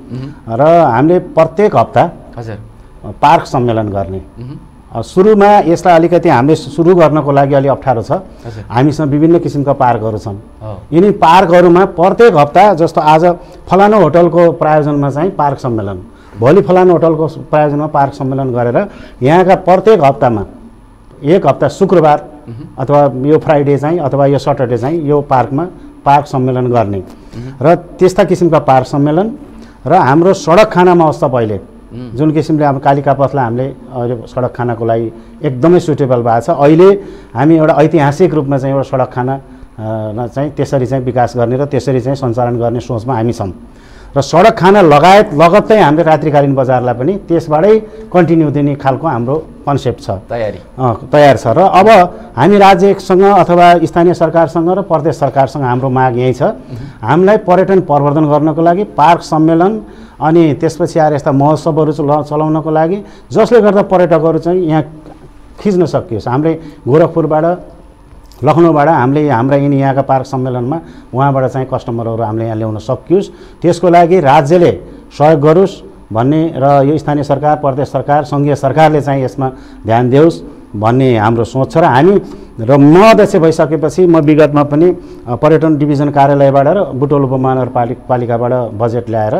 र हामीले प्रत्येक हप्ता पार्क सम्मेलन गर्ने। सुरुमा यसलाई अलिकति हामीले सुरु गर्नको लागि अलि अप्ठ्यारो छ। हामीसँग विभिन्न किसिमका पार्कहरू छन्। यिनी पार्कहरूमा प्रत्येक हप्ता जस्तो आज फलानु होटलको प्रायोजनमा चाहिँ पार्क सम्मेलन, भोलि फलानु होटलको प्रायोजनमा पार्क सम्मेलन गरेर यहाँका प्रत्येक हप्तामा एक हप्ता शुक्रबार अथवा यो फ्राइडे चाहिँ अथवा यो सटरडे चाहिँ यो पार्कमा पार्क सम्मेलन गर्ने र त्यस्ता किसिमका पार्क सम्मेलन र हाम्रो सडक खानामा अवस्था पहिले जुन किसिमले अब कालिका पथलाई हामीले सडक खानाको लागि एकदमै सुटेबल भएको छ। अहिले हामी एउटा ऐतिहासिक रूपमा चाहिँ एउटा सडक खाना चाहिँ त्यसरी चाहिँ विकास गर्ने र त्यसरी चाहिँ सञ्चालन गर्ने सोचमा हामी छौँ र सडक खाना लगत्तै हामीले रात्रिकालीन बजारलाई पनि त्यसबाटै कन्टिन्यू दिने खालको हाम्रो कन्सेप्ट छ, तयार छ। र अब हामी राज्यसँग अथवा स्थानीय सरकारसँग र प्रदेश सरकारसँग हाम्रो माग यही छ, हामीलाई पर्यटन प्रवर्धन गर्नको लागि पार्क सम्मेलन अनि त्यसपछि आएर यस्ता महोत्सवहरू चलाउनको लागि जसले गर्दा पर्यटकहरू चाहिँ यहाँ खिच्न सकियोस्। हामीले गोरखपुरबाट लखनऊबाट हामीले हाम्रा यहाँका पार्क सम्मेलनमा उहाँबाट चाहिँ कस्टमरहरू हामीले यहाँ ल्याउन सकियोस्। त्यसको लागि राज्यले सहयोग गरोस् भन्ने र यो स्थानीय सरकार प्रदेश सरकार सङ्घीय सरकारले चाहिँ यसमा ध्यान देओस् भन्ने हाम्रो सोच छ। र हामी र म अध्यक्ष भइसकेपछि म विगतमा पनि पर्यटन डिभिजन कार्यालयबाट र बुटोल उपमहानगरपालिकाबाट बजेट ल्याएर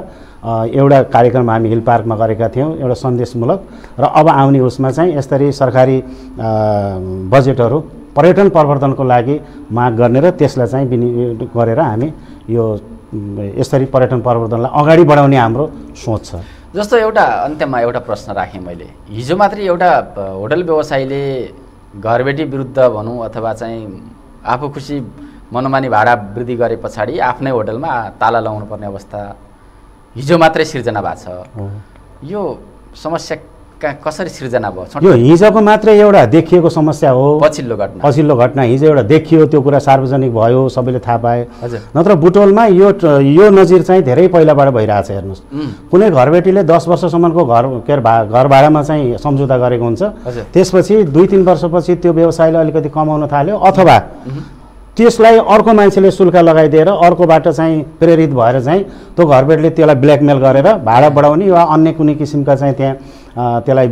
एउटा कार्यक्रम हामी हिल पार्कमा गरेका थियौँ, एउटा सन्देशमूलक। र अब आउने उसमा चाहिँ यसरी सरकारी बजेटहरू पर्यटन प्रवर्धनको लागि माग गर्ने र त्यसलाई चाहिँ विनियोग गरेर हामी यो यसरी पर्यटन प्रवर्धनलाई अगाडि बढाउने हाम्रो सोच छ। जस्तो एउटा अन्त्यमा एउटा प्रश्न राखेँ मैले, हिजो मात्रै एउटा होटल व्यवसायीले घरबेटी विरुद्ध भनौँ अथवा चाहिँ आफू खुसी मनोमानी भाडा वृद्धि गरे पछाडि आफ्नै होटलमा ताला लगाउनु पर्ने अवस्था हिजो मात्रै सिर्जना भएको छ। यो समस्या कसरी सिर्जना भयो? यो हिजोको मात्रै एउटा देखिएको समस्या हो, पछिल्लो घटना हिजो एउटा देखियो, त्यो कुरा सार्वजनिक भयो, सबैले थाहा पाए। नत्र बुटोलमा यो नजिर चाहिँ धेरै पहिलाबाट भइरहेको छ। हेर्नुहोस्, कुनै घरबेटीले 10 वर्षसम्मको घर भाडामा चाहिँ सम्झौता गरेको हुन्छ, त्यसपछि 2-3 वर्षपछि त्यो व्यवसायले अलिकति कमाउन थाल्यो अथवा त्यसलाई अर्को मान्छेले शुल्क लगाइदिएर अर्कोबाट चाहिँ प्रेरित भएर चाहिँ त्यो घरबेटीले त्यसलाई ब्ल्याकमेल गरेर भाडा बढाउने वा अन्य कुनै किसिमका चाहिँ त्यहाँ त्यसलाई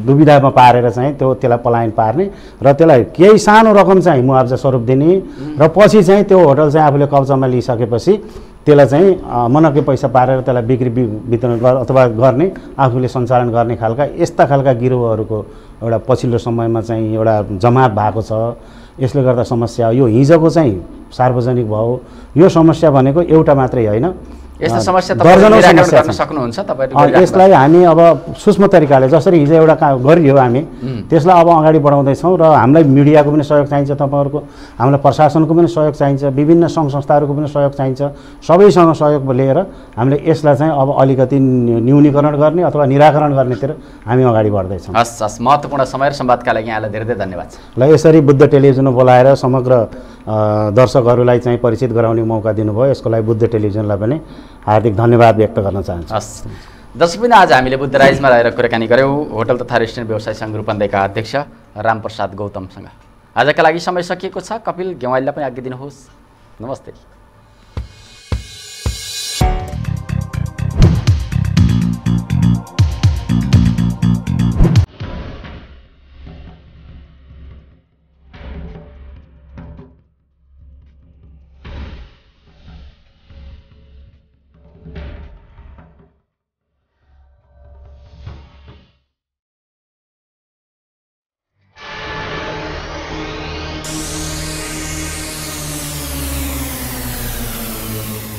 दुविधामा पारेर चाहिँ त्यसलाई पलायन पार्ने र त्यसलाई केही सानो रकम चाहिँ मुआवजा स्वरूप दिने र पछि चाहिँ त्यो होटल चाहिँ आफूले कब्जामा लिइसकेपछि त्यसलाई चाहिँ मनकै पैसा पारेर त्यसलाई बिक्री वितरण अथवा गर्ने आफूले सञ्चालन गर्ने खालका यस्ता खालका गिरोहहरूको एउटा पछिल्लो समयमा चाहिँ एउटा जमात भएको छ। यसले गर्दा समस्या यो हिजोको चाहिँ सार्वजनिक भयो। यो समस्या भनेको एउटा मात्रै होइन, यस्तो समस्या दर्जनौं समस्या गर्न सक्नुहुन्छ तपाईहरुले। यसलाई हामी अब सूक्ष्म तरिकाले जसरी हिजो एउटा गरियो हामी त्यसलाई अब अगाडि बढाउँदै छौं र हामीलाई मिडियाको पनि सहयोग चाहिन्छ, तपाईहरुको हामीलाई प्रशासनको पनि सहयोग चाहिन्छ, विभिन्न संघ संस्थाहरूको पनि सहयोग चाहिन्छ। सबैसँग सहयोग लिएर हामीले यसलाई चाहिँ अब अलिकति न्यूनीकरण गर्ने अथवा निराकरण गर्नेतिर हामी अगाडि बढ्दै छौं। हस्, महत्त्वपूर्ण समय र संवादका लागि यहाँलाई धेरै धेरै धन्यवाद छ। ल यसरी बुद्ध टेलिभिजनमा बोलाएर समग्र दर्शकहरूलाई चाहिँ परिचित गराउने मौका दिनुभयो, यसको लागि बुद्ध टेलिभिजनलाई पनि हार्दिक धन्यवाद व्यक्त गर्न चाहन्छु। हस् दर्शकबिन आज हामीले बुद्ध राइजमा रहेर कुराकानी गर्यौं होटल तथा रेस्टुरेन्ट व्यवसाय संघ रूपन्देहीका अध्यक्ष रामप्रसाद गौतमसँग। आजका लागि समय सकिएको छ। कपिल गेवालीलाई पनि आज्ञा दिनुहोस्। नमस्ते।